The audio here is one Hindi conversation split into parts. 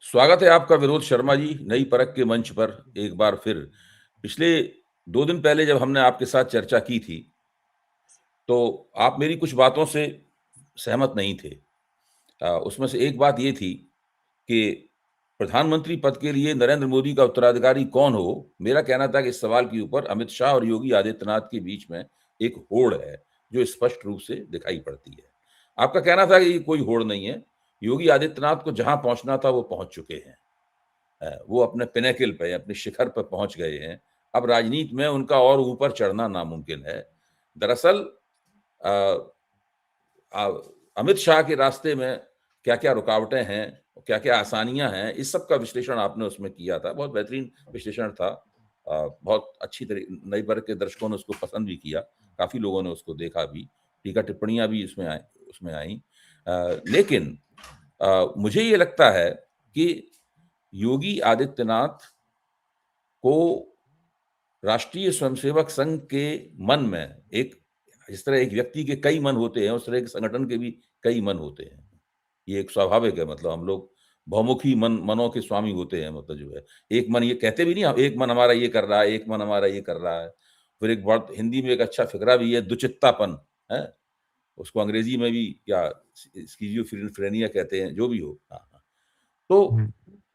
स्वागत है आपका विनोद शर्मा जी नई परख के मंच पर एक बार फिर। पिछले 2 दिन पहले जब हमने आपके साथ चर्चा की थी, तो आप मेरी कुछ बातों से सहमत नहीं थे। उसमें से एक बात ये थी कि प्रधानमंत्री पद के लिए नरेंद्र मोदी का उत्तराधिकारी कौन हो, मेरा कहना था कि इस सवाल के ऊपर अमित शाह और योगी आदित्यनाथ के बीच में एक होड़ है, जो स्पष्ट रूप से दिखाई पड़ती है। आपका कहना था कि कोई होड़ नहीं है, योगी आदित्यनाथ को जहां पहुंचना था वो पहुंच चुके हैं। वो अपने पिनेकल पे, अपने शिखर पर पहुंच गए हैं। अब राजनीति में उनका और ऊपर चढ़ना नामुमकिन है। दरअसल अ, अमित शाह के रास्ते में क्या-क्या रुकावटें हैं, क्या-क्या आसानियां हैं, इस सब का विश्लेषण आपने उसमें किया था। बहुत बेहतरीन विश्लेषण था। बहुत अच्छी नई वर्ग के दर्शकों ने उसको पसंद भी किया। काफी लोगों ने उसको देखा भी। टीका टिप्पणियां भी उसमें आई। लेकिन मुझे ये लगता है कि योगी आदित्यनाथ को राष्ट्रीय स्वयंसेवक संघ के मन में एक, जिस तरह एक व्यक्ति के कई मन होते हैं, उस तरह एक संगठन के भी कई मन होते हैं। ये एक स्वाभाविक है। मतलब हम लोग बहुमुखी मनों के स्वामी होते हैं। मतलब जो है, एक मन ये कहते भी नहीं, एक मन हमारा ये कर रहा है, एक मन हमारा ये कर रहा है। फिर एक बहुत हिंदी में एक अच्छा फिकरा भी है, दुचित्तापन है। उसको अंग्रेजी में भी क्या स्किज़ोफ्रेनिया कहते हैं, जो भी हो। हाँ, हाँ। तो हुँ,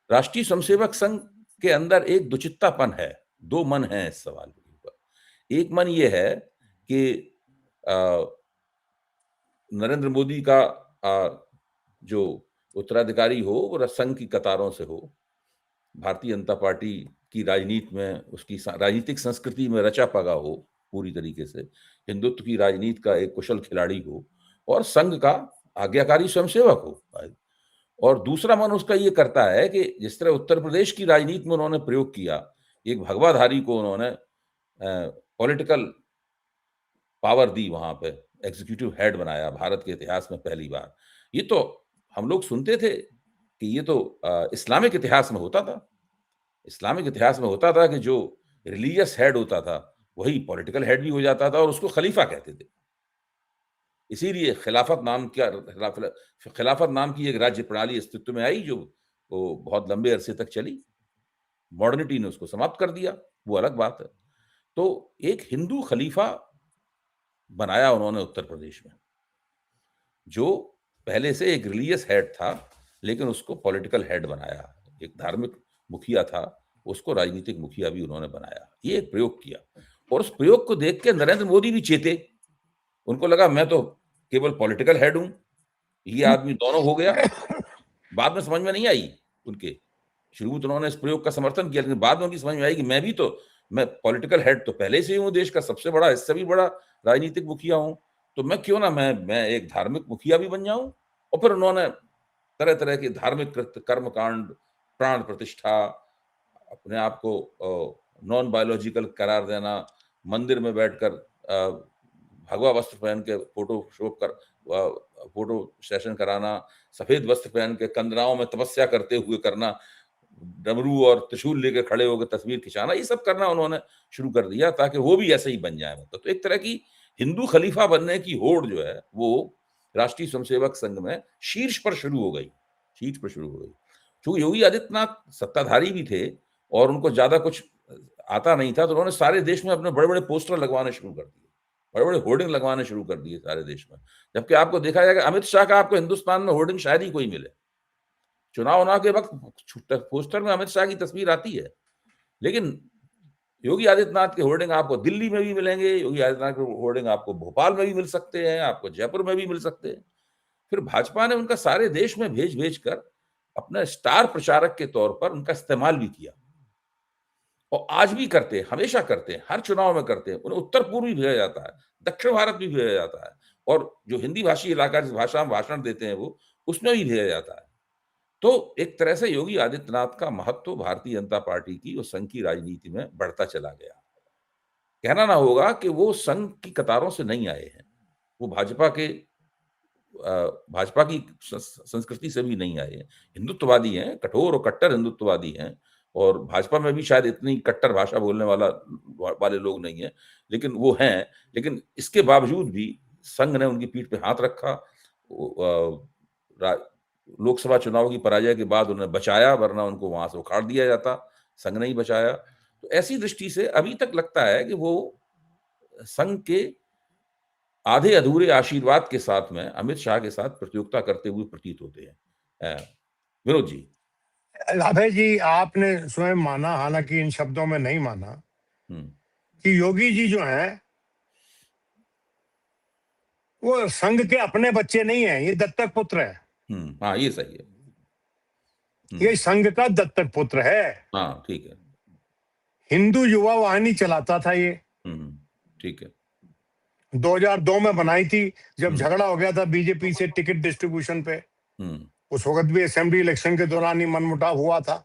राष्ट्रीय स्वयंसेवक संघ के अंदर एक दुचित्तापन है। 2 मन हैं इस सवाल के ऊपर। एक मन ये है कि अ, नरेंद्र मोदी का जो उत्तराधिकारी हो वो संघ की कतारों से हो। भारतीय जनता पार्टी की राजनीति में, उसकी राजनीतिक संस्कृति में रचा पगा हो पूरी तरीके से। हिंदुत्व की राजनीति का एक कुशल खिलाड़ी हो और संघ का आज्ञाकारी स्वयंसेवक हो। और दूसरा मन उसका ये करता है कि जिस तरह उत्तर प्रदेश की राजनीति में उन्होंने प्रयोग किया, एक भगवाधारी को उन्होंने पॉलिटिकल पावर दी, वहां पे एग्जीक्यूटिव हेड बनाया भारत के इतिहास में पहली बार। ये तो हम लोग सुनते थे कि ये तो इस्लामिक इतिहास में होता था। इस्लामिक इतिहास में होता था कि जो रिलीजियस हेड होता था वही पॉलिटिकल हेड भी हो जाता था, और उसको खलीफा कहते थे। इसीलिए खिलाफत नाम की एक राज्य प्रणाली अस्तित्व में आई, जो वो बहुत लंबे अरसे तक चली। मॉडर्निटी ने उसको समाप्त कर दिया, वो अलग बात है। तो एक हिंदू खलीफा बनाया उन्होंने उत्तर प्रदेश में, जो पहले से एक रिलीजियस हेड था, लेकिन उसको पॉलिटिकल हेड बनाया। एक धार्मिक मुखिया था, उसको राजनीतिक मुखिया भी उन्होंने बनाया। ये एक प्रयोग किया, और उस प्रयोग को देख के नरेंद्र मोदी भी चेते। उनको लगा मैं तो केवल पॉलिटिकल हेड हूं, ये आदमी दोनों हो गया। बाद में समझ में नहीं आई उनके। शुरू में तो उन्होंने इस प्रयोग का समर्थन किया, लेकिन बाद में उनकी समझ में आई कि मैं पॉलिटिकल हेड तो पहले से ही हूँ, देश का सबसे बड़ा, इससे भी बड़ा राजनीतिक मुखिया हूँ। तो मैं क्यों ना मैं एक धार्मिक मुखिया भी बन जाऊं। और फिर उन्होंने तरह तरह के धार्मिक कृत्य, कर्म कांड, प्राण प्रतिष्ठा, अपने आप को नॉन बायोलॉजिकल करार देना, मंदिर में बैठकर भगवा वस्त्र पहन के फोटो सेशन कराना, सफेद वस्त्र पहन के कंदराओं में तपस्या करते हुए करना, डमरू और त्रिशूल लेकर खड़े होकर तस्वीर खिंचाना, ये सब करना उन्होंने शुरू कर दिया ताकि वो भी ऐसे ही बन जाए। मतलब तो एक तरह की हिंदू खलीफा बनने की होड़ जो है वो राष्ट्रीय स्वयंसेवक संघ में शीर्ष पर शुरू हो गई। शीर्ष पर शुरू हो गई। क्योंकि योगी आदित्यनाथ सत्ताधारी भी थे और उनको ज्यादा कुछ आता नहीं था, तो उन्होंने सारे देश में अपने बड़े बड़े पोस्टर लगवाने शुरू कर दिए, बड़े बड़े होर्डिंग लगवाने शुरू कर दिए सारे देश में। जबकि आपको देखा जाएगा अमित शाह का आपको हिंदुस्तान में होर्डिंग शायद ही कोई मिले। चुनाव के वक्त पोस्टर में अमित शाह की तस्वीर आती है, लेकिन योगी आदित्यनाथ के होर्डिंग आपको दिल्ली में भी मिलेंगे, योगी आदित्यनाथ के होर्डिंग आपको भोपाल में भी मिल सकते हैं, आपको जयपुर में भी मिल सकते हैं। फिर भाजपा ने उनका सारे देश में भेज भेज कर अपने स्टार प्रचारक के तौर पर उनका इस्तेमाल भी किया, और आज भी करते हैं, हमेशा करते हैं, हर चुनाव में करते हैं। उन्हें उत्तर पूर्व भी भेजा जाता है, दक्षिण भारत भी भेजा जाता है, और जो हिंदी भाषी इलाका जिस भाषा में भाषण देते हैं वो, उसमें भी भेजा जाता है। तो एक तरह से योगी आदित्यनाथ का महत्व भारतीय जनता पार्टी की और संघ की राजनीति में बढ़ता चला गया। कहना ना होगा कि वो संघ की कतारों से नहीं आए हैं, वो भाजपा की संस्कृति से भी नहीं आए हैं। हिंदुत्ववादी हैं, कठोर और कट्टर हिंदुत्ववादी हैं, और भाजपा में भी शायद इतनी कट्टर भाषा बोलने वाले लोग नहीं हैं, लेकिन वो हैं। लेकिन इसके बावजूद भी संघ ने उनकी पीठ पे हाथ रखा। लोकसभा चुनाव की पराजय के बाद उन्हें बचाया, वरना उनको वहां से उखाड़ दिया जाता, संघ नहीं बचाया। तो ऐसी दृष्टि से अभी तक लगता है कि वो संघ के आधे अधूरे आशीर्वाद के साथ में अमित शाह के साथ प्रतियोगिता करते हुए प्रतीत होते हैं। विनोद जी। अभय जी, आपने स्वयं माना, हालांकि इन शब्दों में नहीं माना, कि योगी जी जो हैं वो संघ के अपने बच्चे नहीं है, ये दत्तक पुत्र है। हाँ, ये सही है। ये संघ का दत्तक पुत्र है। हाँ, ठीक है। हिंदू युवा वाहिनी चलाता था ये। ठीक है। 2002 में बनाई थी, जब झगड़ा हो गया था बीजेपी से टिकट डिस्ट्रीब्यूशन पे। उस वक्त भी असेंबली इलेक्शन के दौरान ही मनमुटाव हुआ था।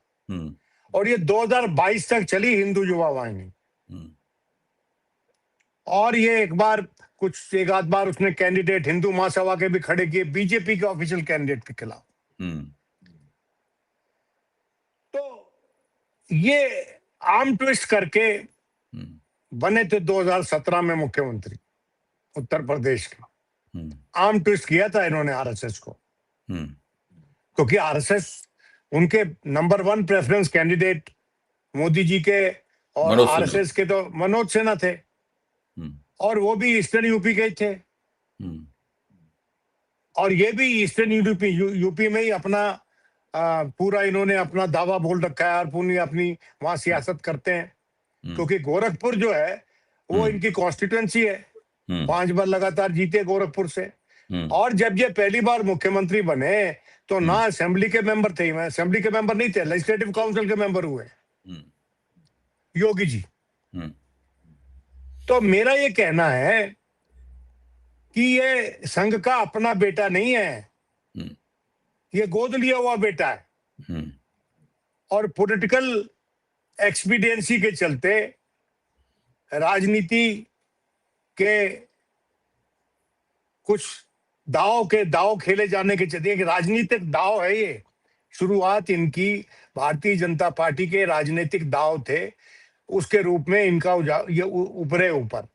और ये 2022 तक चली हिंदू युवा वाहिनी। और ये एक आध बार उसने कैंडिडेट हिंदू महासभा के भी खड़े किए, बीजेपी के ऑफिशियल कैंडिडेट के खिलाफ। तो ये आर्म ट्विस्ट करके बने थे 2017 में मुख्यमंत्री उत्तर प्रदेश के। आर्म ट्विस्ट किया था इन्होंने आरएसएस को, क्योंकि आरएसएस उनके number 1 preference candidate Modi ji के और आरएसएस के तो मनोज सिन्हा थे, और वो भी ईस्टर्न यूपी के थे। और ये भी ईस्टर्न यूपी में ही अपना पूरा इन्होंने अपना दावा बोल रखा है, और पूरी अपनी वहां सियासत करते हैं, क्योंकि गोरखपुर जो है वो इनकी कॉन्स्टिट्यूएंसी है। 5 बार लगातार जीते गोरखपुर से। और जब ये पहली बार मुख्यमंत्री बने तो ना असेंबली के मेंबर थे, असेंबली के मेंबर नहीं थे, लेजिस्लेटिव काउंसिल के मेंबर हुए योगी जी। तो मेरा ये कहना है कि ये संघ का अपना बेटा नहीं है, ये गोद लिया हुआ बेटा है। और पॉलिटिकल एक्सपीडियंसी के चलते, राजनीति के कुछ दाव खेले जाने के चलते, एक राजनीतिक दाव है ये। शुरुआत इनकी भारतीय जनता पार्टी के राजनीतिक दाव थे, उसके रूप में इनका ये ऊपरे ऊपर।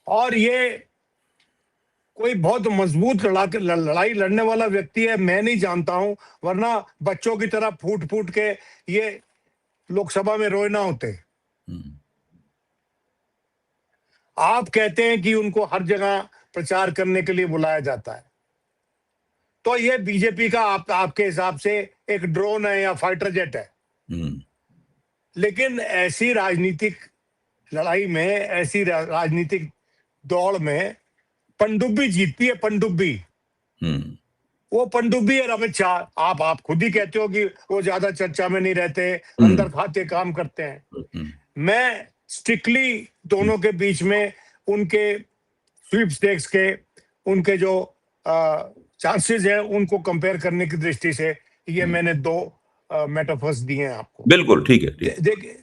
और ये कोई बहुत मजबूत लड़ाई लड़ने वाला व्यक्ति है मैं नहीं जानता हूं, वरना बच्चों की तरह फूट फूट के ये लोकसभा में रोए ना होते। आप कहते हैं कि उनको हर जगह प्रचार करने के लिए बुलाया जाता है, तो ये बीजेपी का आपके हिसाब से एक ड्रोन है या फाइटर जेट है। लेकिन ऐसी राजनीतिक लड़ाई में, ऐसी राजनीतिक दौड़ में पनडुब्बी जीतती है, पनडुब्बी। वो पनडुब्बी है अमित शाह। आप खुद ही कहते हो कि वो ज्यादा चर्चा में नहीं रहते, अंदर खाते काम करते हैं। मैं स्ट्रिक्टली दोनों के बीच में उनके स्वीपस्टेक्स के उनके जो चांसेस है उनको कंपेयर करने की दृष्टि से ये मैंने 2 मेटाफर्स दिए हैं आपको। बिल्कुल ठीक है।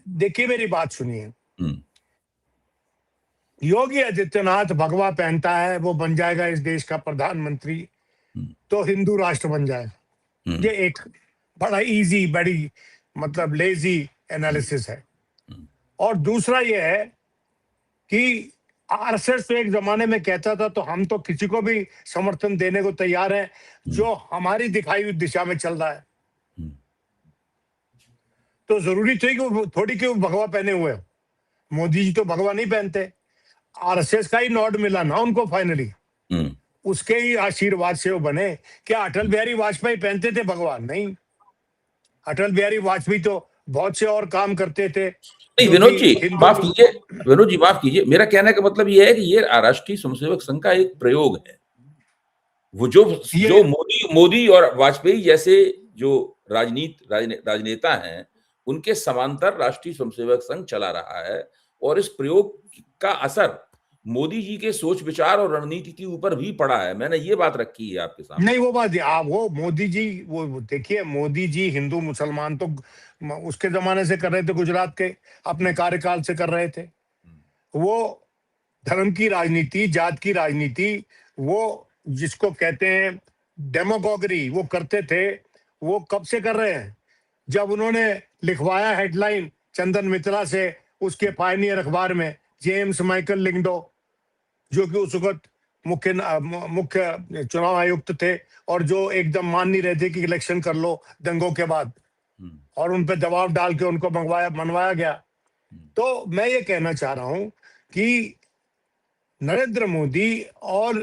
देखिए मेरी बात सुनिए। योगी आदित्यनाथ भगवा पहनता है, वो बन जाएगा इस देश का प्रधानमंत्री, तो हिंदू राष्ट्र बन जाएगा। ये एक बड़ा इजी, बड़ी मतलब लेजी एनालिसिस है। और दूसरा ये है कि आरएसएस तो एक जमाने में कहता था तो हम तो किसी को भी समर्थन देने को तैयार हैं जो हमारी दिखाई हुई दिशा में चल रहा है। तो जरूरी थी कि वो थोड़ी कि वो भगवा पहने हुए हो। मोदी जी तो भगवा नहीं पहनते, आरएसएस का ही नॉड मिला ना उनको फाइनली, उसके ही आशीर्वाद से वो बने। क्या अटल बिहारी वाजपेयी पहनते थे भगवा? नहीं, अटल बिहारी वाजपेयी तो बहुत से और काम करते थे। नहीं विनोद जी माफ कीजिए, मेरा कहने का मतलब ये है कि ये राष्ट्रीय स्वयंसेवक संघ का एक प्रयोग है। वो जो मोदी और वाजपेयी जैसे जो राजनेता हैं, उनके समांतर राष्ट्रीय स्वयंसेवक संघ चला रहा है, और इस प्रयोग का असर मोदी जी के सोच विचार और रणनीति के ऊपर भी पड़ा है। मैंने ये बात रखी है आपके सामने। नहीं वो बात, वो मोदी जी, वो देखिए मोदी जी हिंदू मुसलमान तो उसके जमाने से कर रहे थे, गुजरात के अपने कार्यकाल से कर रहे थे। वो धर्म की राजनीति, जात की राजनीति, वो जिसको कहते हैं डेमोगोगरी, वो करते थे। वो कब से कर रहे हैं? जब उन्होंने लिखवाया हेडलाइन चंदन मित्रा से उसके पायनियर अखबार में, जेम्स माइकल लिंगडो, जो कि उस वक्त मुख्य चुनाव आयुक्त थे और जो एकदम मान नहीं रहे थे कि इलेक्शन कर लो दंगों के बाद, और उन पे दबाव डाल के उनको मनवाया गया। तो मैं ये कहना चाह रहा हूं कि नरेंद्र मोदी और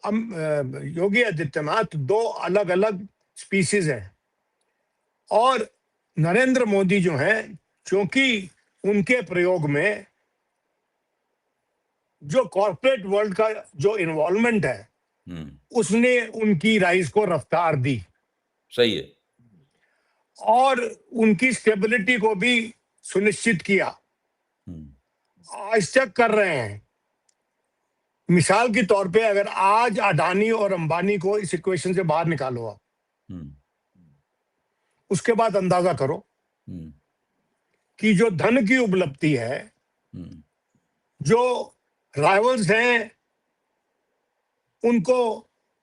योगी आदित्यनाथ दो अलग अलग स्पीसीज हैं, और नरेंद्र मोदी जो है, क्योंकि उनके प्रयोग में जो कॉर्पोरेट वर्ल्ड का जो इन्वॉल्वमेंट है उसने उनकी राइज को रफ्तार दी, सही है, और उनकी स्टेबिलिटी को भी सुनिश्चित किया। आज तक कर रहे हैं। मिसाल के तौर पे अगर आज अडानी और अंबानी को इस इक्वेशन से बाहर निकालो आप, उसके बाद अंदाजा करो कि जो धन की उपलब्धि है, जो राइवल्स हैं उनको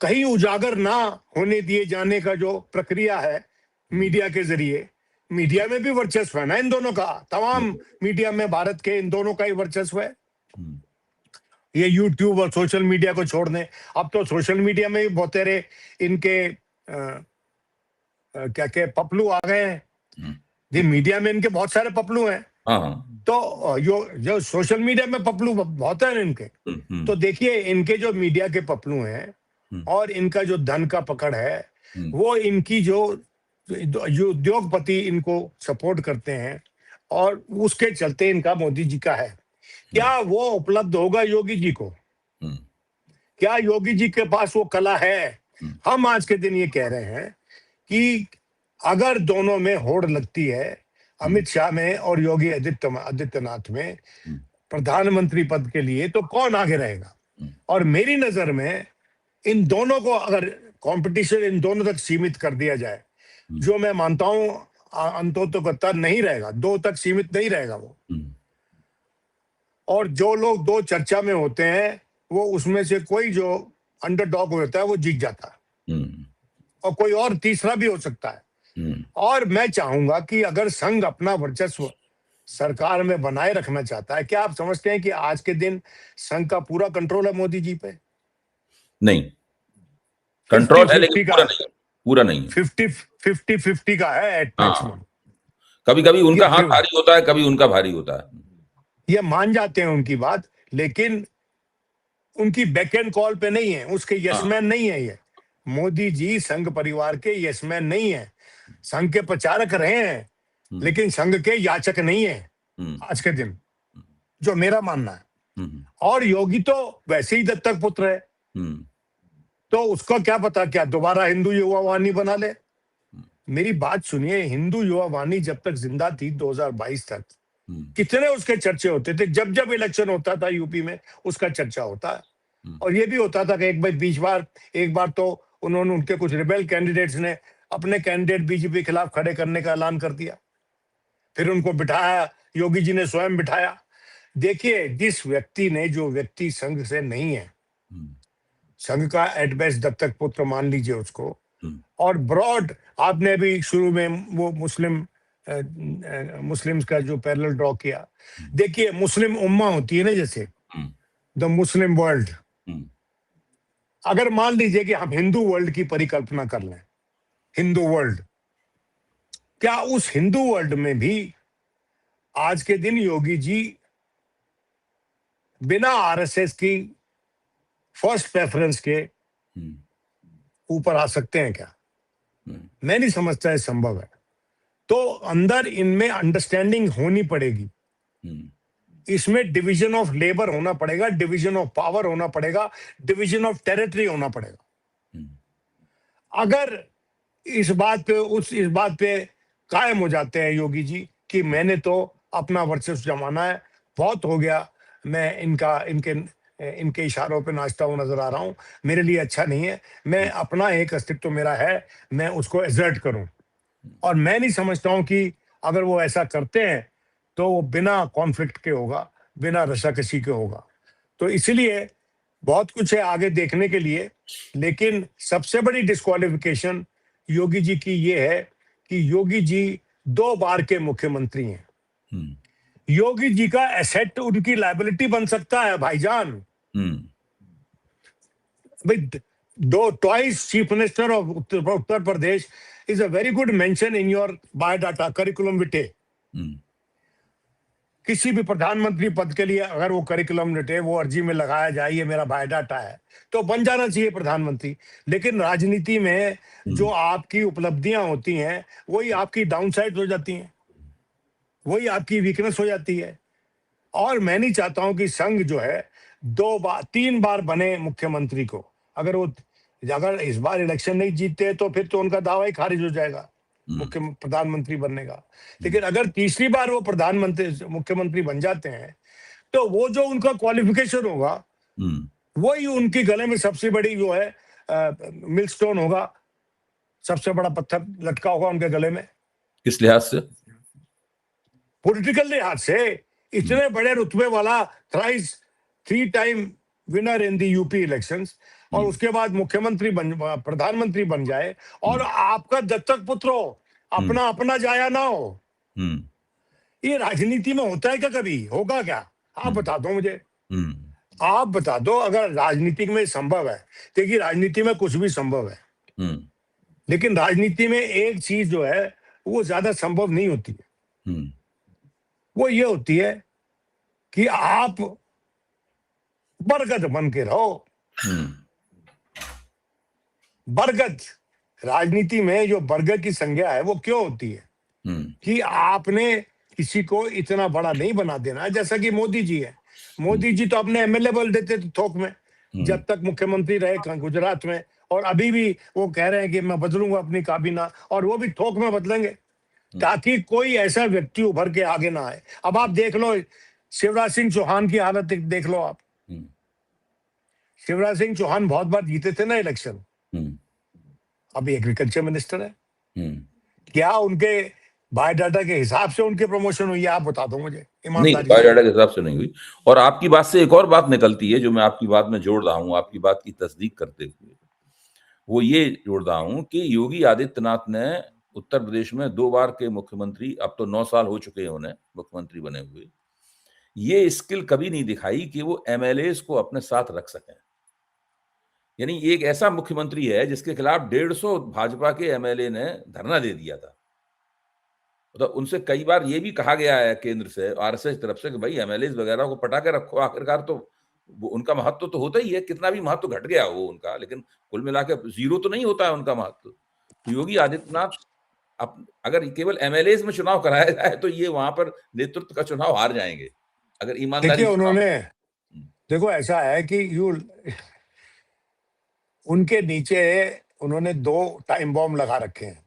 कहीं उजागर ना होने दिए जाने का जो प्रक्रिया है मीडिया के जरिए, मीडिया में भी वर्चस्व है ना इन दोनों का, तमाम मीडिया में भारत के इन दोनों का ही वर्चस्व है। ये यूट्यूब और सोशल मीडिया को छोड़ दें, अब तो सोशल मीडिया में भी बहुतेरे इनके क्या क्या पपलू आ गए हैं। ये मीडिया में इनके बहुत सारे पपलू हैं। तो जो सोशल मीडिया में पपलू बहुत है इनके। तो देखिए इनके जो मीडिया के पपलू हैं और इनका जो धन का पकड़ है, वो इनकी जो उद्योगपति इनको सपोर्ट करते हैं और उसके चलते इनका मोदी जी का है। क्या वो उपलब्ध होगा योगी जी को? क्या योगी जी के पास वो कला है? हम आज के दिन ये कह रहे हैं कि अगर दोनों में होड़ लगती है, अमित शाह में और योगी आदित्यनाथ में प्रधानमंत्री पद के लिए, तो कौन आगे रहेगा? और मेरी नजर में इन दोनों को अगर कंपटीशन इन दोनों तक सीमित कर दिया जाए, जो मैं मानता हूं अंततोगत्ता नहीं रहेगा, दो तक सीमित नहीं रहेगा वो। और जो लोग दो चर्चा में होते हैं वो उसमें से कोई जो अंडरडॉग होता है वो जीत जाता है, और कोई और तीसरा भी हो सकता है। और मैं चाहूंगा कि अगर संघ अपना वर्चस्व सरकार में बनाए रखना चाहता है, क्या आप समझते हैं कि आज के दिन संघ का पूरा कंट्रोल है मोदी जी पे? नहीं, कंट्रोल है लेकिन पूरा नहीं। 50-50 का है एट मैक्सिमम। कभी कभी उनका हाथ भारी होता है, कभी उनका भारी होता है। ये मान जाते हैं उनकी बात, लेकिन उनकी बैक एंड कॉल पे नहीं है, उसके यसमैन नहीं है। ये मोदी जी संघ परिवार के यसमैन नहीं है, संघ के प्रचारक रहे हैं लेकिन संघ के याचक नहीं है आज के दिन, जो मेरा मानना है। और योगी तो वैसे ही दत्तक पुत्र है, तो उसको क्या पता क्या दोबारा हिंदू युवा वाहिनी बना ले। मेरी बात सुनिए, हिंदू युवा वाहिनी जब तक जिंदा थी 2022 तक कितने उसके चर्चे होते थे। जब जब इलेक्शन होता था यूपी में उसका चर्चा होता है। और ये भी होता था कि एक बार तो उन्होंने उनके कुछ रिबेल कैंडिडेट्स ने अपने कैंडिडेट बीजेपी के खिलाफ खड़े करने का ऐलान कर दिया, फिर उनको बिठाया, योगी जी ने स्वयं बिठाया। देखिए, जिस व्यक्ति ने, जो व्यक्ति संघ से नहीं है, संघ का एट बेस्ट दत्तक पुत्र मान लीजिए उसको, और ब्रॉड आपने अभी शुरू में वो मुस्लिम्स का जो पैरेलल ड्रॉ किया, देखिए मुस्लिम उम्मा होती है ना, जैसे द मुस्लिम वर्ल्ड। अगर मान लीजिए कि हम हिंदू वर्ल्ड की परिकल्पना कर लें, हिंदू वर्ल्ड, क्या उस हिंदू वर्ल्ड में भी आज के दिन योगी जी बिना आरएसएस की फर्स्ट प्रेफरेंस के ऊपर आ सकते हैं क्या? मैं नहीं समझता है संभव है। तो अंदर इनमें अंडरस्टैंडिंग होनी पड़ेगी, इसमें डिवीजन ऑफ लेबर होना पड़ेगा, डिवीजन ऑफ पावर होना पड़ेगा, डिवीजन ऑफ टेरिटरी होना पड़ेगा। अगर इस बात पे कायम हो जाते हैं योगी जी कि मैंने तो अपना वर्चस्व जमाना है, बहुत हो गया, मैं इनके इशारों पे नाचता हुआ नजर आ रहा हूं, मेरे लिए अच्छा नहीं है, मैं अपना एक अस्तित्व मेरा है, मैं उसको एसर्ट करूं। और मैं नहीं समझता हूं कि अगर वो ऐसा करते हैं तो वो बिना कॉन्फ्लिक्ट के होगा, बिना रसाकसी के होगा। तो इसलिए बहुत कुछ है आगे देखने के लिए, लेकिन सबसे बड़ी डिस्क्वालिफिकेशन योगी जी की ये है कि योगी जी 2 बार के मुख्यमंत्री हैं। योगी जी का एसेट उनकी लायबिलिटी बन सकता है भाईजान। भाई दो twice chief minister of Uttar Pradesh is a very good mention in your biodata curriculum विटे। किसी भी प्रधानमंत्री पद के लिए अगर वो करिकुलम विटे वो अर्जी में लगाया जाए ये मेरा बायोडाटा है तो बन जाना चाहिए प्रधानमंत्री। लेकिन राजनीति में जो आपकी उपलब्धियां होती हैं वही आपकी डाउनसाइड हो जाती हैं, वही आपकी वीकनेस हो जाती है। और मैं नहीं चाहता हूं कि संघ जो है 3 बार बने मुख्यमंत्री को, अगर इस बार इलेक्शन नहीं जीतते तो फिर तो उनका दावा ही खारिज हो जाएगा प्रधानमंत्री बनने का। लेकिन अगर तीसरी बार वो मुख्यमंत्री बन जाते हैं तो वो जो उनका क्वालिफिकेशन होगा वही उनकी गले में सबसे बड़ी जो है मिलस्टोन होगा, सबसे बड़ा पत्थर लटका होगा उनके गले में। किस लिहाज से? पॉलिटिकल लिहाज से इतने बड़े रुतबे वाला three time winner in the UP elections और उसके बाद प्रधानमंत्री बन जाए और आपका दत्तक पुत्र हो, अपना जाया ना हो। ये राजनीति में होता है क्या? कभी होगा क्या? आप बता दो मुझे, आप बता दो। अगर राजनीति में संभव है, देखिए राजनीति में कुछ भी संभव है, लेकिन राजनीति में एक चीज जो है वो ज्यादा संभव नहीं होती है। वो ये होती है कि आप बरगद बन के रहो। बरगद राजनीति में जो बरगद की संज्ञा है वो क्यों होती है कि आपने किसी को इतना बड़ा नहीं बना देना। जैसा कि मोदी जी है, मोदी जी तो अपने एमएलए बल देते थे थोक में जब तक मुख्यमंत्री रहे गुजरात में, और अभी भी वो कह रहे हैं कि मैं बदलूंगा अपनी काबीना, और वो भी थोक में बदलेंगे ताकि कोई ऐसा व्यक्ति उभर के आगे ना आए। अब आप देख लो शिवराज सिंह चौहान की हालत देख लो आप। शिवराज सिंह चौहान बहुत बार जीते थे ना इलेक्शन, अभी एग्रीकल्चर मिनिस्टर है। क्या उनके बायोडाटा के हिसाब से उनके प्रमोशन हुई है? आप बता दो मुझे नहीं, बायोडाटा के हिसाब से नहीं हुई। और आपकी बात से एक और बात निकलती है जो मैं आपकी बात में जोड़ रहा हूं, आपकी बात की तस्दीक करते हुए वो ये जोड़ रहा हूं कि योगी आदित्यनाथ ने उत्तर प्रदेश में 2 बार के मुख्यमंत्री, अब तो 9 साल हो चुके हैं उन्हें मुख्यमंत्री बने हुए, ये स्किल कभी नहीं दिखाई कि वो एमएलएज को अपने साथ रख सकें। यानी एक ऐसा मुख्यमंत्री है जिसके खिलाफ 150 भाजपा के एमएलए ने धरना दे दिया था। तो उनसे कई बार ये भी कहा गया है केंद्र से, आरएसएस तरफ से, कि भाई एमएलए वगैरह को पटा के रखो, आखिरकार तो उनका महत्व तो होता ही है, कितना भी महत्व घट गया हो उनका, लेकिन कुल मिला के 0 तो नहीं होता है उनका महत्व। योगी आदित्यनाथ अगर केवल एमएलए में चुनाव कराया जाए तो ये वहां पर नेतृत्व का चुनाव हार जाएंगे अगर ईमानदारी। देखिए उन्होंने, देखो ऐसा है कि उनके नीचे उन्होंने 2 टाइम बॉम्ब लगा रखे हैं,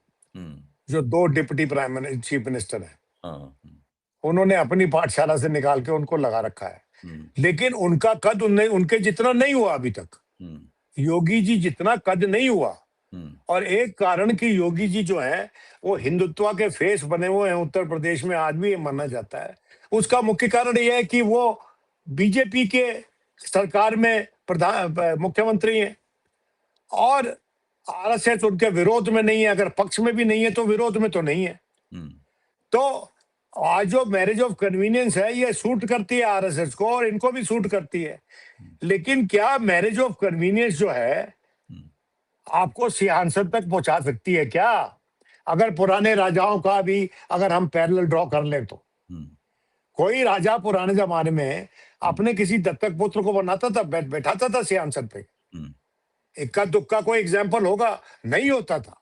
जो 2 डिप्टी चीफ मिनिस्टर हैं। उन्होंने अपनी पाठशाला से निकाल के उनको लगा रखा है, लेकिन उनका कद उनके जितना नहीं हुआ अभी तक। योगी जी जितना कद नहीं हुआ, और एक कारण कि योगी जी जो है वो हिंदुत्व के फेस बने हुए हैं उत्तर प्रदेश में, आज भी ये माना जाता है। उसका मुख्य कारण यह है कि वो बीजेपी के सरकार में मुख्यमंत्री हैं और आरएसएस उनके विरोध में नहीं है। अगर पक्ष में भी नहीं है तो विरोध में तो नहीं है। तो आज जो मैरिज ऑफ कन्वीनियंस है ये सूट करती है आरएसएस को और इनको भी सूट करती है। लेकिन क्या मैरिज ऑफ कन्वीनियंस जो है आपको सिंहासन तक पहुंचा सकती है क्या? अगर पुराने राजाओं का भी अगर हम पैरेलल ड्रॉ कर ले तो कोई राजा पुराने जमाने में अपने किसी दत्तक पुत्र को बनाता था, बैठाता था सिंहासन पे। इक्का दुक्का कोई एग्जाम्पल होगा? नहीं होता था।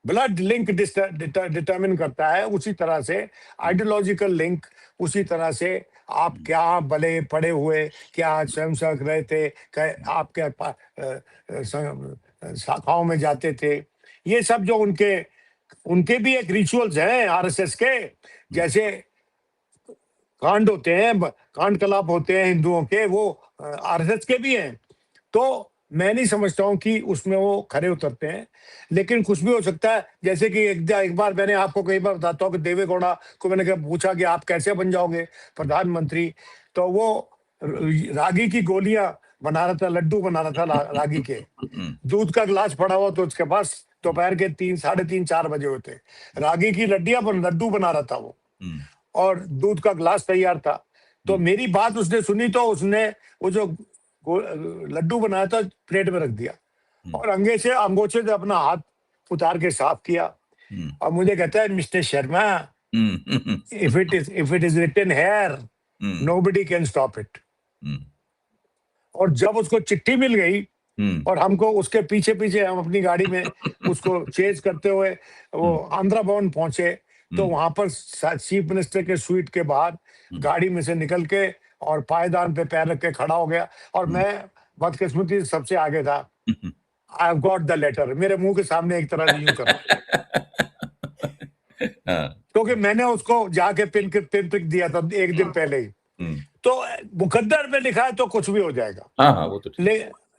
ब्लड लिंक डिटरमिन करता है, उसी तरह से आइडियोलॉजिकल लिंक, उसी तरह से आप क्या बले पड़े हुए, क्या स्वयंसेवक रहे थे, आप क्या शाखाओं में जाते थे, ये सब जो उनके भी एक रिचुअल्स हैं आरएसएस के। जैसे कांड होते हैं, कांड कलाप होते हैं हिंदुओं के, वो आरएसएस के भी हैं। तो मैं नहीं समझता हूं कि उसमें वो खरे उतरते हैं, लेकिन कुछ भी हो सकता है। जैसे कि एक बार मैंने आपको कई बार बताता हूँ कि देवेगौड़ा को मैंने पूछा कि आप कैसे बन जाओगे प्रधानमंत्री, तो वो रागी की गोलियां बना रहा था, लड्डू बना रहा था रागी के। दूध का गिलास पड़ा हुआ तो उसके पास दोपहर के 3-4 बजे होते, रागी की लड्डू बना रहा था वो, और दूध का गिलास तैयार था। तो मेरी बात उसने सुनी तो उसने वो जो लड्डू बनाया था, प्लेट में रख दिया और अंगोछे से अपना हाथ उतार के साफ किया और मुझे कहता है, mister Sharma, if it is written here nobody can stop it. और जब उसको चिट्ठी मिल गई और हमको उसके पीछे पीछे हम अपनी गाड़ी में उसको चेज करते हुए वो आंध्रा भवन पहुंचे, तो वहां पर चीफ मिनिस्टर के स्वीट के बाहर गाड़ी में से निकल के और पायदान पे पैर रख के खड़ा हो गया और मैं बदकिस्मती से सबसे आगे था। I have got the letter, मेरे मुंह के सामने एक तरह से यूं करा क्योंकि मैंने उसको जाके पिन पिक दिया था एक दिन पहले ही। तो मुकद्दर में लिखा है तो कुछ भी हो जाएगा। हाँ वो तो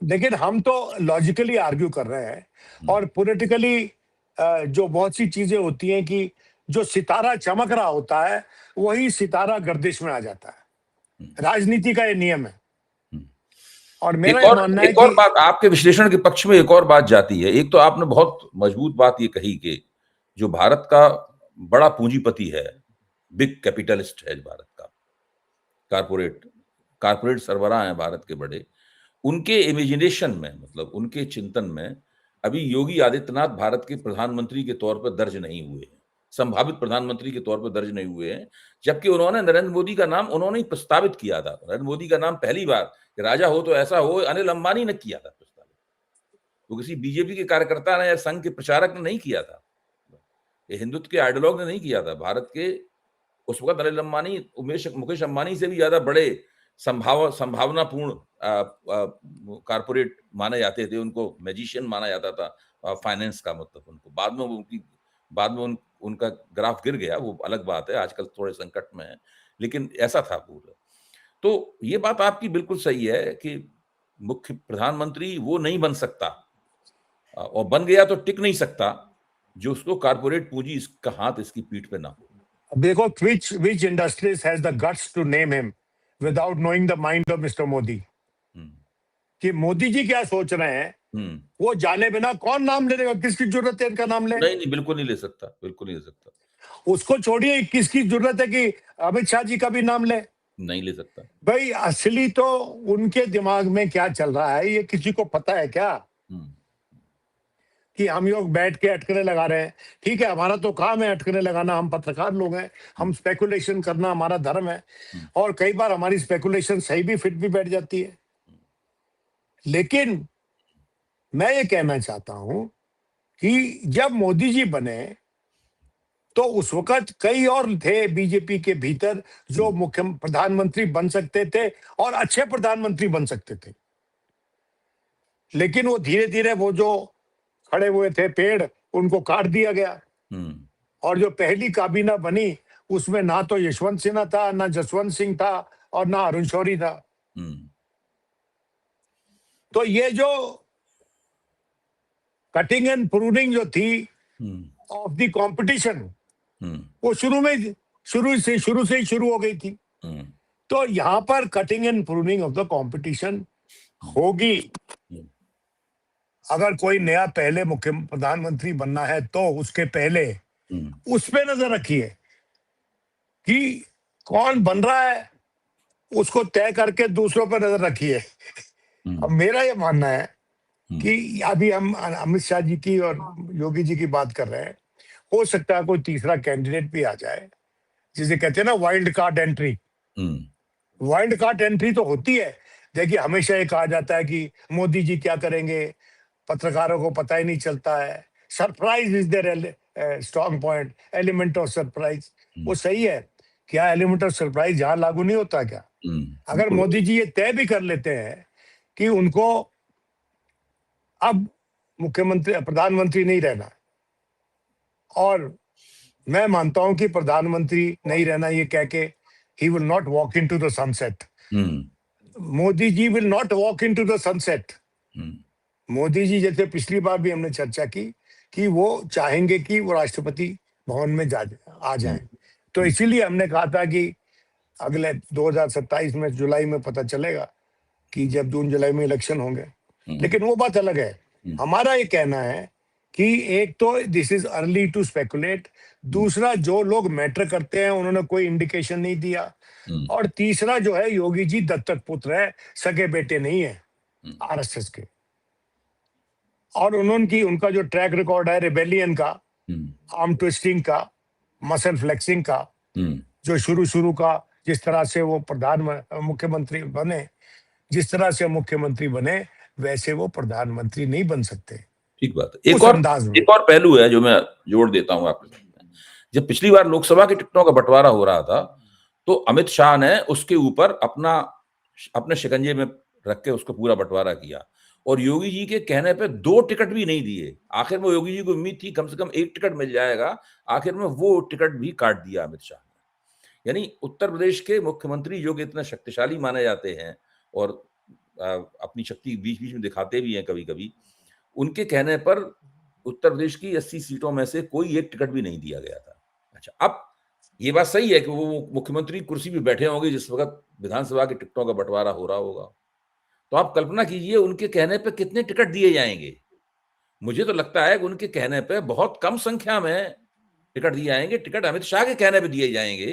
लेकिन हम तो लॉजिकली आर्ग्यू कर रहे हैं और पॉलिटिकली जो बहुत सी चीजें होती हैं कि जो सितारा चमक रहा होता है वही सितारा गर्दिश में आ जाता है। राजनीति का ये नियम है। और मेरा ये मानना है एक और बात आपके विश्लेषण के पक्ष में एक और बात जाती है। एक तो आपने बहुत मजबूत बात ये कही कि जो भारत का बड़ा पूंजीपति है, बिग कैपिटलिस्ट है भारत का, कारपोरेट सरबराह हैं भारत के बड़े, उनके इमेजिनेशन में, मतलब उनके चिंतन में अभी योगी आदित्यनाथ भारत के प्रधानमंत्री के तौर पर दर्ज नहीं हुए हैं, संभावित प्रधानमंत्री के तौर पर दर्ज नहीं हुए हैं, जबकि उन्होंने नरेंद्र मोदी का नाम उन्होंने ही प्रस्तावित किया था। नरेंद्र मोदी का नाम पहली बार कि राजा हो तो ऐसा हो, अनिल अंबानी ने किया था प्रस्तावित, वो किसी बीजेपी के कार्यकर्ता ने या संघ के प्रचारक ने नहीं किया था, ये हिंदुत्व के आइडियोलॉग ने नहीं किया था। भारत के उस वक्त अनिल अंबानी मुकेश अंबानी से भी ज्यादा बड़े संभावनापूर्ण कारपोरेट माने जाते थे, उनको मैजिशियन माना जाता था फाइनेंस का, मतलब उनको बाद में उनका ग्राफ गिर गया, वो अलग बात है, आजकल थोड़े संकट में है, लेकिन ऐसा था पूरा। तो ये बात आपकी बिल्कुल सही है कि मुख्य प्रधानमंत्री वो नहीं बन सकता और बन गया तो टिक नहीं सकता जो उसको कारपोरेट पूंजी इसका हाथ इसकी पीठ पे ना हो। देखो which industries has the guts to name him without knowing the mind of Mr. Modi, कि मोदी जी क्या सोच रहे हैं वो जाने बिना कौन नाम ले लेगा? किसकी जरूरत है इनका नाम ले? नहीं, बिल्कुल नहीं ले सकता, बिल्कुल नहीं ले सकता। उसको छोड़िए, किसकी जरूरत है कि अमित शाह जी का भी नाम ले? नहीं ले सकता। भाई असली तो उनके दिमाग में क्या चल रहा है ये किसी को पता है क्या? कि हम लोग बैठ के अटकने लगा रहे हैं, ठीक है, हमारा तो काम है अटकने लगाना, हम पत्रकार लोग हैं, हम स्पेकुलेशन करना हमारा धर्म है और कई बार हमारी स्पेकुलेशन सही भी फिट भी बैठ जाती है। लेकिन मैं ये कहना चाहता हूं कि जब मोदी जी बने तो उस वक्त कई और थे बीजेपी के भीतर जो मुख्य प्रधानमंत्री बन सकते थे और अच्छे प्रधानमंत्री बन सकते थे, लेकिन वो धीरे धीरे वो जो खड़े हुए थे पेड़ उनको काट दिया गया और जो पहली काबीना बनी उसमें ना तो यशवंत सिन्हा था, ना जसवंत सिंह था और ना अरुण शौरी था। तो ये जो कटिंग एंड प्रूनिंग जो थी ऑफ द कंपटीशन वो शुरू से ही शुरू हो गई थी। तो यहां पर cutting and pruning of the competition होगी। अगर कोई नया पहले मुख्य प्रधानमंत्री बनना है तो उसके पहले उस पे नजर रखिए कि कौन बन रहा है, उसको तय करके दूसरों पर नजर रखिए। अब मेरा ये मानना है कि अभी हम अमित शाह जी की और योगी जी की बात कर रहे हैं, हो सकता है कोई तीसरा कैंडिडेट भी आ जाए, जिसे कहते हैं ना wild card entry. Wild card entry तो होती है। देखिए हमेशा ये कहा जाता है कि मोदी जी क्या करेंगे, पत्रकारों को पता ही नहीं चलता है। Surprise is there strong point, element of surprise. वो सही है, क्या एलिमेंट ऑफ सरप्राइज यहाँ लागू नहीं होता क्या? अगर मोदी जी ये तय भी कर लेते हैं कि उनको अब प्रधानमंत्री नहीं रहना, और मैं मानता हूं कि प्रधानमंत्री नहीं रहना ये कह के he will not walk into the sunset. Modi ji will not walk into the sunset. Modi ji जैसे पिछली बार भी हमने चर्चा की कि वो चाहेंगे कि वो राष्ट्रपति भवन में आ जाएं। तो इसीलिए हमने कहा था कि अगले 2027 में जुलाई में पता चलेगा कि जब जून जुलाई में इलेक्शन होंगे। लेकिन वो बात अलग है। हमारा ये कहना है कि एक तो this is early to speculate, दूसरा जो लोग मैटर करते हैं उन्होंने कोई इंडिकेशन नहीं दिया, और तीसरा जो है योगी जी दत्तक पुत्र है, सगे बेटे नहीं है आरएसएस के। और उनका जो ट्रैक रिकॉर्ड है रिबेलियन का, आर्म ट्विस्टिंग का, मसल फ्लेक्सिंग का, जो शुरू का जिस तरह से वो मुख्यमंत्री बने, जिस तरह से मुख्यमंत्री बने वैसे वो प्रधानमंत्री नहीं बन सकते। ठीक बात है। उस अंदाज में एक और पहलू है जो मैं जोड़ देता हूं आपके साथ। जब पिछली बार लोकसभा की टिकटों का बंटवारा हो रहा था तो अमित शाह ने उसके ऊपर अपने शिकंजे में रख के उसको पूरा बंटवारा किया, और योगी जी के कहने पे 2 टिकट भी नहीं दिए। आखिर में योगी जी को उम्मीद थी कम से कम 1 टिकट मिल जाएगा, आखिर में वो टिकट भी काट दिया अमित शाह ने। यानी उत्तर प्रदेश के मुख्यमंत्री जो कि इतना शक्तिशाली माने जाते हैं और अपनी शक्ति बीच बीच में दिखाते भी हैं कभी कभी, उनके कहने पर उत्तर प्रदेश की 80 सीटों में से कोई एक टिकट भी नहीं दिया गया था। अच्छा, अब ये बात सही है कि वो मुख्यमंत्री कुर्सी पे बैठे होंगे जिस वक्त विधानसभा की टिकटों का बंटवारा हो रहा होगा, तो आप कल्पना कीजिए उनके कहने पे कितने टिकट दिए जाएंगे। मुझे तो लगता है कि उनके कहने पे बहुत कम संख्या में टिकट दिए जाएंगे, टिकट अमित शाह के कहने पे दिए जाएंगे,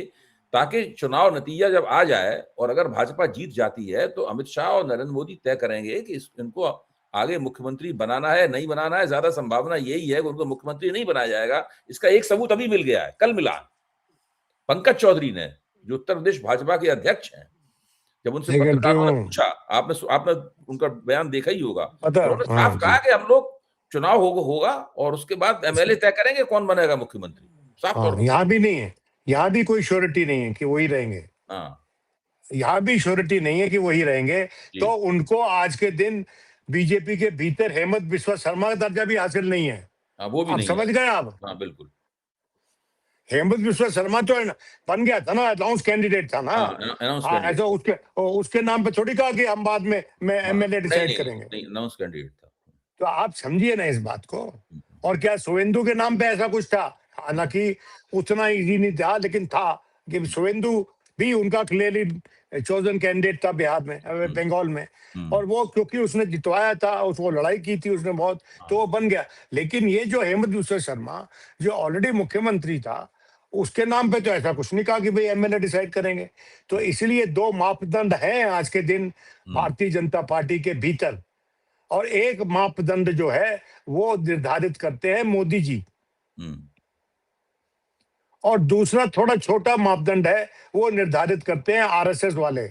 ताकि चुनाव नतीजा जब आ जाए और अगर भाजपा जीत जाती है तो अमित शाह और नरेंद्र मोदी तय करेंगे कि इनको आगे मुख्यमंत्री बनाना है नहीं बनाना है। ज्यादा संभावना यही है कि उनको मुख्यमंत्री नहीं बनाया जाएगा। इसका एक सबूत अभी मिल गया है, कल मिला। पंकज चौधरी ने, जो उत्तर प्रदेश भाजपा के अध्यक्ष हैं, जब उनसे पत्रकारों ने पूछा, आपने उनका बयान देखा ही होगा, उन्होंने साफ कहा कि हम लोग चुनाव होगा और उसके बाद एमएलए तय करेंगे कौन बनेगा मुख्यमंत्री। साफ तौर पर यहाँ भी नहीं है, यहाँ भी कोई श्योरिटी नहीं है कि वही रहेंगे। यहाँ भी श्योरिटी नहीं है कि वही रहेंगे। तो उनको आज के दिन बीजेपी के भीतर हेमंत बिस्वा शर्मा का दर्जा भी हासिल नहीं है। वो भी आप नहीं समझ गए आप? हाँ, बिल्कुल। हेमंत बिस्वा शर्मा तो बन गया था ना, अनाउंस कैंडिडेट था ना। ऐसा उसके नाम पे थोड़ी कहा कि हम बाद में एमएलए डिसाइड करेंगे। अनाउंस कैंडिडेट था। तो आप समझिए ना इस बात को। और क्या शुवेंदु के नाम पे ऐसा कुछ था? हालांकि उतना इजी नहीं था, लेकिन था कि शुवेंदु भी उनका क्लियरली चोजन कैंडिडेट था बिहार में, बंगाल में, और वो क्योंकि उसने जितवाया था, वो लड़ाई की थी उसने बहुत, तो वो बन गया। लेकिन ये जो हेमंत बिस्वा शर्मा जो ऑलरेडी मुख्यमंत्री था, उसके नाम पे तो ऐसा कुछ नहीं कहा कि भाई एमएलए डिसाइड करेंगे। तो इसलिए 2 मापदंड हैं आज के दिन भारतीय जनता पार्टी के भीतर, और एक मापदंड जो है वो निर्धारित करते हैं मोदी जी, और दूसरा थोड़ा छोटा मापदंड है वो निर्धारित करते हैं आरएसएस वाले।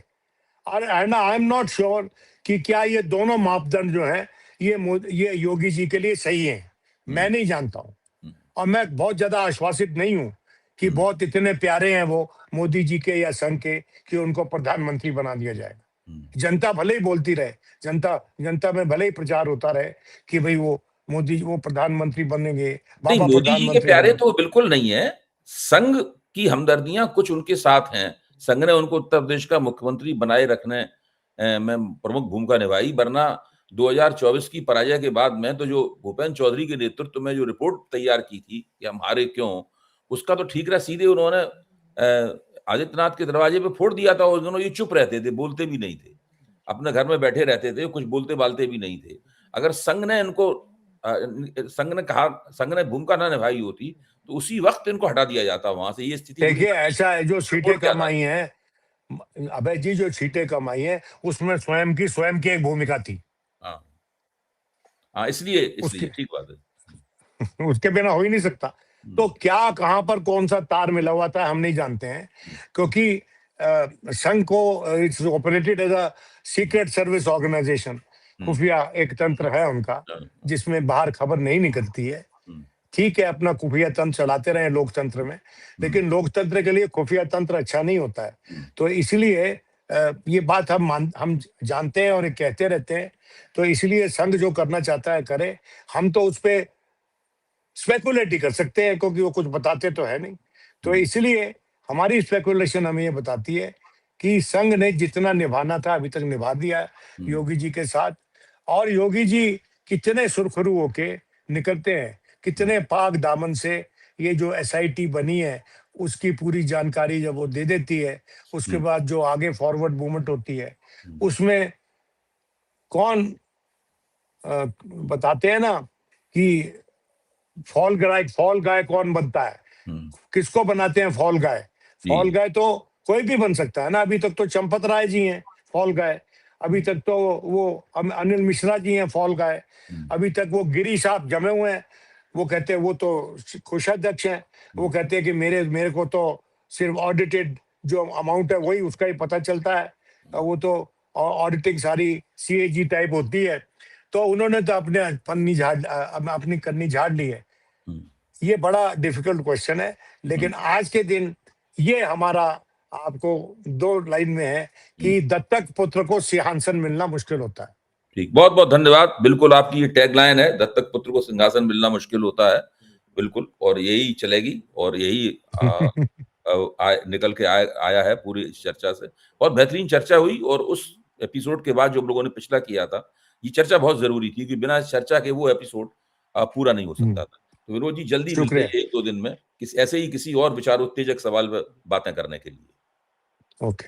और आई एम नॉट श्योर कि क्या ये दोनों मापदंड जो है ये योगी जी के लिए सही है। मैं नहीं जानता हूं, और मैं बहुत ज्यादा आश्वासित नहीं हूं कि बहुत इतने प्यारे हैं वो मोदी जी के या संघ के कि उनको प्रधानमंत्री बना दिया जाएगा। जनता भले ही बोलती रहे, जनता में भले ही प्रचार होता रहे कि भाई वो मोदी वो प्रधानमंत्री बनेंगे, बाबा मोदी जी के प्यारे तो बिल्कुल नहीं है। संघ की हमदर्दियां कुछ उनके साथ हैं। संघ ने उनको उत्तर प्रदेश का मुख्यमंत्री बनाए रखने में प्रमुख भूमिका निभाई, वरना 2024 की पराजय के बाद में तो जो भूपेंद्र चौधरी के नेतृत्व में जो रिपोर्ट तैयार की थी कि हम हारे क्यों, उसका तो ठीकरा सीधे उन्होंने आदित्यनाथ के दरवाजे पे फोड़ दिया था। उस दोनों ये चुप रहते थे, बोलते भी नहीं थे, अपने घर में बैठे रहते थे, कुछ बोलते बालते भी नहीं थे। अगर संघ ने भूमिका ना निभाई होती तो उसी वक्त इनको हटा दिया जाता वहां से। ये स्थिति देखिए ऐसा है, जो सीटें कम आई हैं अभय जी, जो सीटें कम आई हैं उसमें स्वयं की एक भूमिका थी। इसलिए ठीक बात है। उसके बिना हो ही नहीं सकता। तो क्या कहां पर कौन सा तार मिला हुआ था हम नहीं जानते हैं, क्योंकि संघ को it's operated as a secret service organisation, खुफिया एक तंत्र है उनका जिसमें बाहर खबर नहीं निकलती है। ठीक है, अपना खुफिया तंत्र चलाते रहे लोकतंत्र में, लेकिन लोकतंत्र के लिए खुफिया तंत्र अच्छा नहीं होता है। तो इसलिए ये बात हम जानते हैं और ये कहते रहते हैं। तो इसलिए संघ जो करना चाहता है करे, हम तो उस पर स्पेकुलेट ही कर सकते हैं क्योंकि वो कुछ बताते तो है नहीं। तो इसलिए हमारी स्पेकुलेशन हमें ये बताती है कि संघ ने जितना निभाना था अभी तक निभा दिया है योगी जी के साथ। और योगी जी कितने सुरखरू होके निकलते हैं, कितने पाक दामन से ये जो एसआईटी बनी है उसकी पूरी जानकारी जब वो दे देती है, उसके बाद जो आगे फॉरवर्ड मूवमेंट होती है उसमें कौन बताते हैं ना कि फॉल गाय कौन बनता है, किसको बनाते हैं फॉल गाय? फॉल गाय तो कोई भी बन सकता है ना। अभी तक तो चंपत राय जी हैं फॉल गाय, अभी तक तो वो अनिल मिश्रा जी हैं फॉल गाय, अभी तक वो गिरी साहब जमे हुए हैं, वो कहते हैं, वो तो कोषाध्यक्ष हैं, वो कहते हैं कि मेरे को तो सिर्फ ऑडिटेड जो अमाउंट है वही उसका ही पता चलता है, वो तो ऑडिटिंग सारी सीएजी टाइप होती है। तो उन्होंने तो अपनी कन्नी झाड़ ली है। ये बड़ा डिफिकल्ट क्वेश्चन है, लेकिन आज के दिन ये हमारा आपको 2 लाइन में है कि दत्तक पुत्र को सिंहासन मिलना मुश्किल होता है। ठीक, बहुत बहुत धन्यवाद। बिल्कुल आपकी ये टैगलाइन है, दत्तक पुत्र को सिंहासन मिलना मुश्किल होता है, बिल्कुल, और यही चलेगी और यही निकल के आया है पूरी इस चर्चा से। बहुत बेहतरीन चर्चा हुई, और उस एपिसोड के बाद जो हम लोगों ने पिछला किया था, ये चर्चा बहुत जरूरी थी, क्योंकि बिना इस चर्चा के वो एपिसोड पूरा नहीं हो सकता था। तो विनोद जी, जल्दी मिलते हैं 1-2 दिन में ऐसे ही किसी और विचारोत्तेजक सवाल पर बातें करने के लिए। ओके।